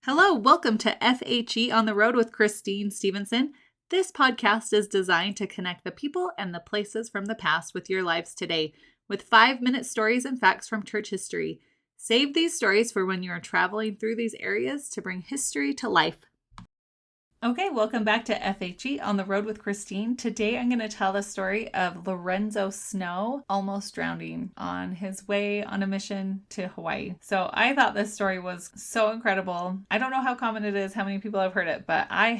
Hello, welcome to FHE on the Road with Christine Stevenson. This podcast is designed to connect the people and the places from the past with your lives today, with 5-minute stories and facts from church history. Save these stories for when you are traveling through these areas to bring history to life. Okay, welcome back to FHE on the Road with Christine. Today I'm going to tell the story of Lorenzo Snow almost drowning on his way on a mission to Hawaii. So I thought this story was so incredible. I don't know how common it is, how many people have heard it, but I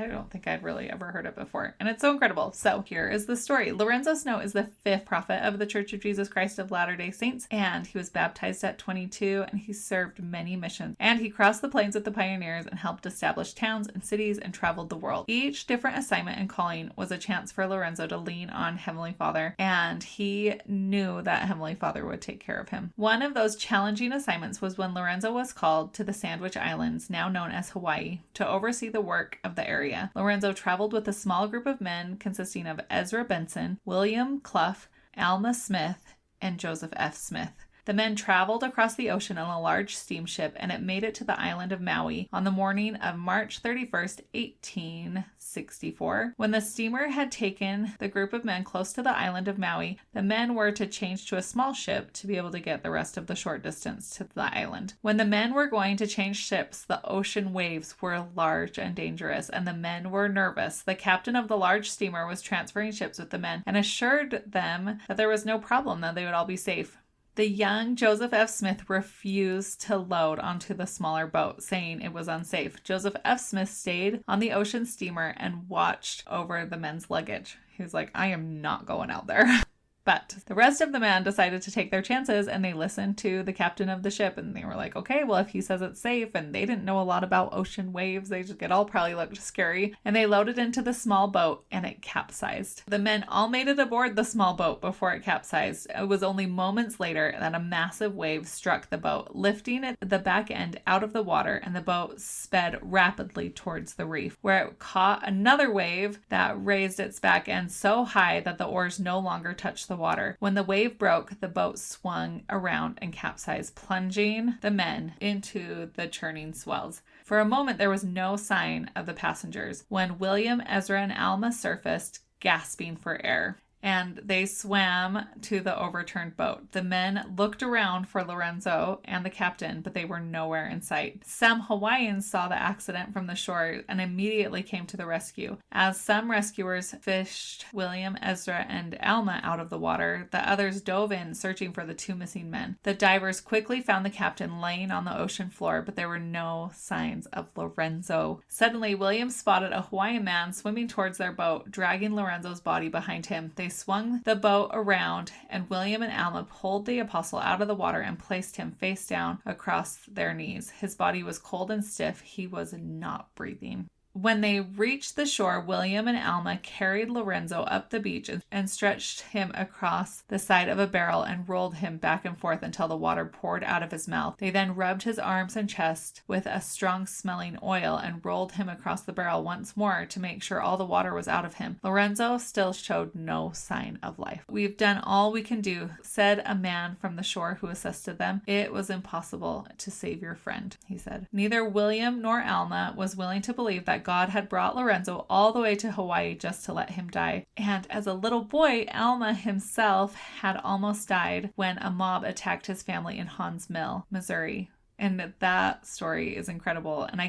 don't think I'd really ever heard it before. And it's so incredible. So here is the story. Lorenzo Snow is the 5th prophet of the Church of Jesus Christ of Latter-day Saints, and he was baptized at 22, and he served many missions. And he crossed the plains with the pioneers and helped establish towns and cities and traveled the world. Each different assignment and calling was a chance for Lorenzo to lean on Heavenly Father, and he knew that Heavenly Father would take care of him. One of those challenging assignments was when Lorenzo was called to the Sandwich Islands, now known as Hawaii, to oversee the work of the area. Lorenzo traveled with a small group of men consisting of Ezra Benson, William Clough, Alma Smith, and Joseph F. Smith. The men traveled across the ocean on a large steamship, and it made it to the island of Maui on the morning of March 31st, 1864. When the steamer had taken the group of men close to the island of Maui, the men were to change to a small ship to be able to get the rest of the short distance to the island. When the men were going to change ships, the ocean waves were large and dangerous, and the men were nervous. The captain of the large steamer was transferring ships with the men and assured them that there was no problem, that they would all be safe. The young Joseph F. Smith refused to load onto the smaller boat, saying it was unsafe. Joseph F. Smith stayed on the ocean steamer and watched over the men's luggage. He was like, I am not going out there. But the rest of the men decided to take their chances, and they listened to the captain of the ship, and they were like, okay, well, if he says it's safe, and they didn't know a lot about ocean waves, it all probably looked scary, and they loaded into the small boat, and it capsized. The men all made it aboard the small boat before it capsized. It was only moments later that a massive wave struck the boat, lifting the back end out of the water, and the boat sped rapidly towards the reef, where it caught another wave that raised its back end so high that the oars no longer touched the water. When the wave broke, the boat swung around and capsized, plunging the men into the churning swells. For a moment, there was no sign of the passengers when William, Ezra, and Alma surfaced, gasping for air, and they swam to the overturned boat. The men looked around for Lorenzo and the captain, but they were nowhere in sight. Some Hawaiians saw the accident from the shore and immediately came to the rescue. As some rescuers fished William, Ezra, and Alma out of the water, the others dove in, searching for the 2 missing men. The divers quickly found the captain laying on the ocean floor, but there were no signs of Lorenzo. Suddenly, William spotted a Hawaiian man swimming towards their boat, dragging Lorenzo's body behind him. They swung the boat around, and William and Alma pulled the apostle out of the water and placed him face down across their knees. His body was cold and stiff. He was not breathing. When they reached the shore, William and Alma carried Lorenzo up the beach and stretched him across the side of a barrel and rolled him back and forth until the water poured out of his mouth. They then rubbed his arms and chest with a strong-smelling oil and rolled him across the barrel once more to make sure all the water was out of him. Lorenzo still showed no sign of life. "We've done all we can do," said a man from the shore who assisted them. "It was impossible to save your friend," he said. Neither William nor Alma was willing to believe that God had brought Lorenzo all the way to Hawaii just to let him die. And as a little boy, Alma himself had almost died when a mob attacked his family in Hauns Mill, Missouri. And that story is incredible. And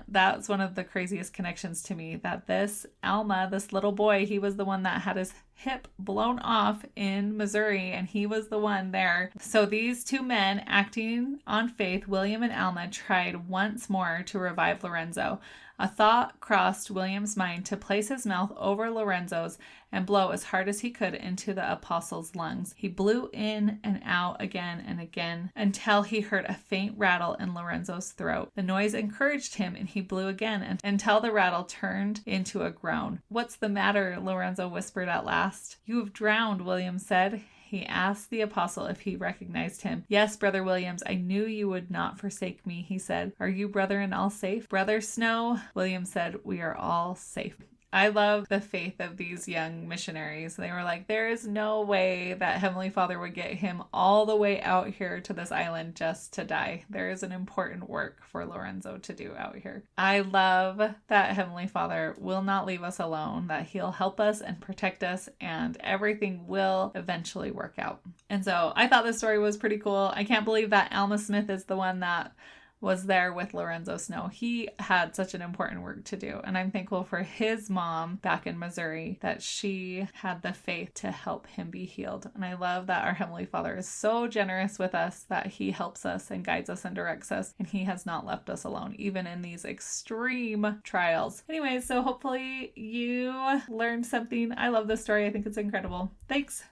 that's one of the craziest connections to me, that this Alma, this little boy, he was the one that had his hip blown off in Missouri, and he was the one there. So these 2 men, acting on faith, William and Alma, tried once more to revive Lorenzo. A thought crossed William's mind to place his mouth over Lorenzo's and blow as hard as he could into the apostle's lungs. He blew in and out again and again until he heard a faint rattle in Lorenzo's throat. The noise encouraged him, and he blew again until the rattle turned into a groan. "What's the matter?" Lorenzo whispered at last. "You have drowned," William said. He asked the apostle if he recognized him. "Yes, Brother Williams, I knew you would not forsake me," he said. "Are you, brethren, all safe?" "Brother Snow," William said, "we are all safe." I love the faith of these young missionaries. They were like, there is no way that Heavenly Father would get him all the way out here to this island just to die. There is an important work for Lorenzo to do out here. I love that Heavenly Father will not leave us alone, that he'll help us and protect us, and everything will eventually work out. And so I thought this story was pretty cool. I can't believe that Alma Smith is the one that was there with Lorenzo Snow. He had such an important work to do, and I'm thankful for his mom back in Missouri that she had the faith to help him be healed. And I love that our Heavenly Father is so generous with us that he helps us and guides us and directs us, and he has not left us alone, even in these extreme trials. Anyway, so hopefully you learned something. I love this story. I think it's incredible. Thanks.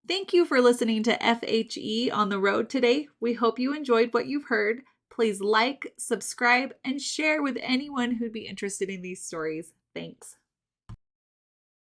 Thank you for listening to FHE on the road today. We hope you enjoyed what you've heard. Please like, subscribe, and share with anyone who'd be interested in these stories. Thanks.